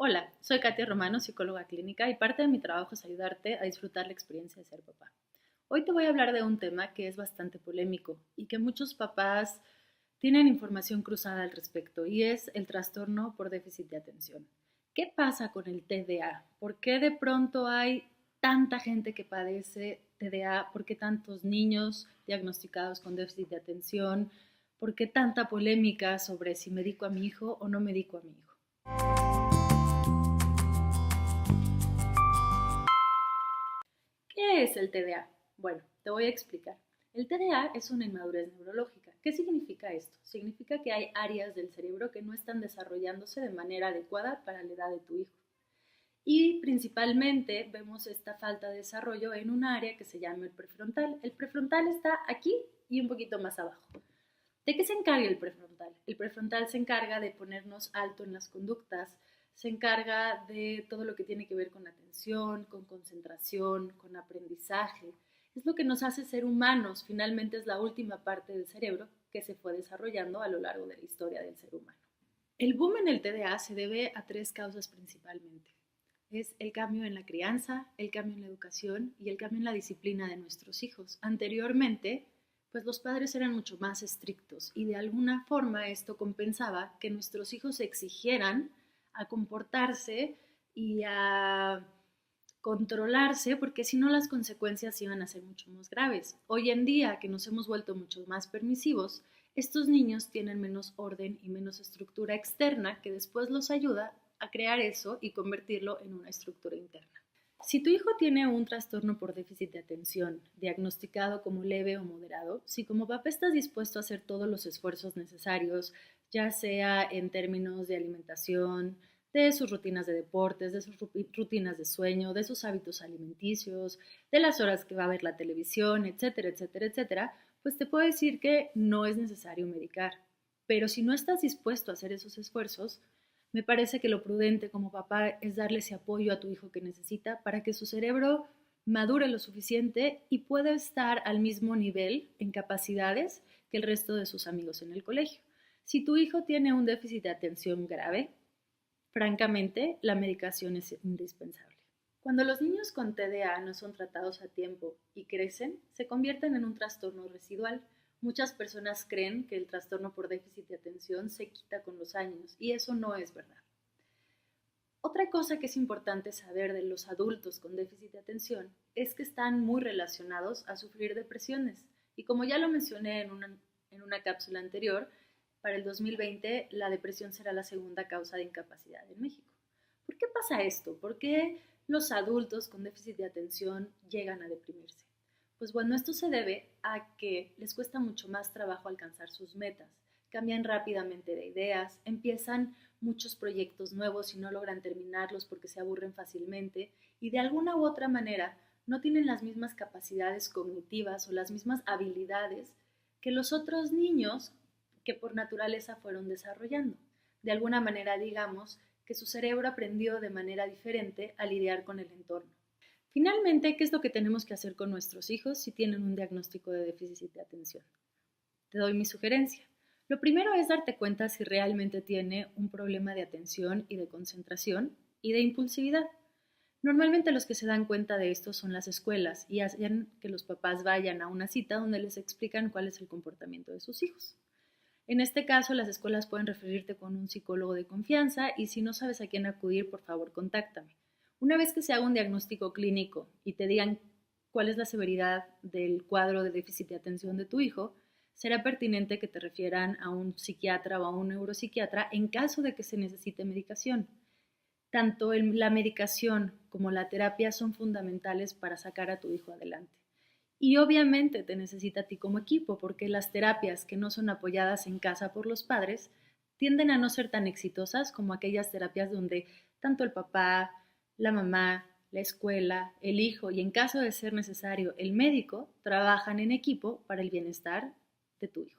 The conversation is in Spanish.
Hola, soy Katia Romano, psicóloga clínica, y parte de mi trabajo es ayudarte a disfrutar la experiencia de ser papá. Hoy te voy a hablar de un tema que es bastante polémico y que muchos papás tienen información cruzada al respecto, y es el trastorno por déficit de atención. ¿Qué pasa con el TDA? ¿Por qué de pronto hay tanta gente que padece TDA? ¿Por qué tantos niños diagnosticados con déficit de atención? ¿Por qué tanta polémica sobre si medico a mi hijo o no medico a mi hijo? ¿Qué es el TDA? Bueno, te voy a explicar. El TDA es una inmadurez neurológica. ¿Qué significa esto? Significa que hay áreas del cerebro que no están desarrollándose de manera adecuada para la edad de tu hijo. Y principalmente vemos esta falta de desarrollo en un área que se llama el prefrontal. El prefrontal está aquí y un poquito más abajo. ¿De qué se encarga el prefrontal? El prefrontal se encarga de ponernos alto en las conductas, se encarga de todo lo que tiene que ver con atención, con concentración, con aprendizaje. Es lo que nos hace ser humanos. Finalmente es la última parte del cerebro que se fue desarrollando a lo largo de la historia del ser humano. El boom en el TDA se debe a tres causas principalmente. Es el cambio en la crianza, el cambio en la educación y el cambio en la disciplina de nuestros hijos. Anteriormente, pues los padres eran mucho más estrictos y de alguna forma esto compensaba que nuestros hijos se exigieran a comportarse y a controlarse, porque si no las consecuencias iban a ser mucho más graves. Hoy en día, que nos hemos vuelto mucho más permisivos, estos niños tienen menos orden y menos estructura externa que después los ayuda a crear eso y convertirlo en una estructura interna. Si tu hijo tiene un trastorno por déficit de atención, diagnosticado como leve o moderado, si como papá estás dispuesto a hacer todos los esfuerzos necesarios, ya sea en términos de alimentación, de sus rutinas de deportes, de sus rutinas de sueño, de sus hábitos alimenticios, de las horas que va a ver la televisión, etcétera, etcétera, etcétera, pues te puedo decir que no es necesario medicar. Pero si no estás dispuesto a hacer esos esfuerzos, me parece que lo prudente como papá es darle ese apoyo a tu hijo que necesita para que su cerebro madure lo suficiente y pueda estar al mismo nivel en capacidades que el resto de sus amigos en el colegio. Si tu hijo tiene un déficit de atención grave, francamente, la medicación es indispensable. Cuando los niños con TDA no son tratados a tiempo y crecen, se convierten en un trastorno residual. Muchas personas creen que el trastorno por déficit de atención se quita con los años, y eso no es verdad. Otra cosa que es importante saber de los adultos con déficit de atención es que están muy relacionados a sufrir depresiones. Y como ya lo mencioné en una cápsula anterior, para el 2020 la depresión será la segunda causa de incapacidad en México. ¿Por qué pasa esto? ¿Por qué los adultos con déficit de atención llegan a deprimirse? Pues bueno, esto se debe a que les cuesta mucho más trabajo alcanzar sus metas, cambian rápidamente de ideas, empiezan muchos proyectos nuevos y no logran terminarlos porque se aburren fácilmente y de alguna u otra manera no tienen las mismas capacidades cognitivas o las mismas habilidades que los otros niños que por naturaleza fueron desarrollando. De alguna manera, digamos, que su cerebro aprendió de manera diferente a lidiar con el entorno. Finalmente, ¿qué es lo que tenemos que hacer con nuestros hijos si tienen un diagnóstico de déficit de atención? Te doy mi sugerencia. Lo primero es darte cuenta si realmente tiene un problema de atención y de concentración y de impulsividad. Normalmente los que se dan cuenta de esto son las escuelas y hacen que los papás vayan a una cita donde les explican cuál es el comportamiento de sus hijos. En este caso, las escuelas pueden referirte con un psicólogo de confianza y si no sabes a quién acudir, por favor, contáctame. Una vez que se haga un diagnóstico clínico y te digan cuál es la severidad del cuadro de déficit de atención de tu hijo, será pertinente que te refieran a un psiquiatra o a un neuropsiquiatra en caso de que se necesite medicación. Tanto la medicación como la terapia son fundamentales para sacar a tu hijo adelante. Y obviamente te necesita a ti como equipo, porque las terapias que no son apoyadas en casa por los padres tienden a no ser tan exitosas como aquellas terapias donde tanto el papá, la mamá, la escuela, el hijo y en caso de ser necesario el médico trabajan en equipo para el bienestar de tu hijo.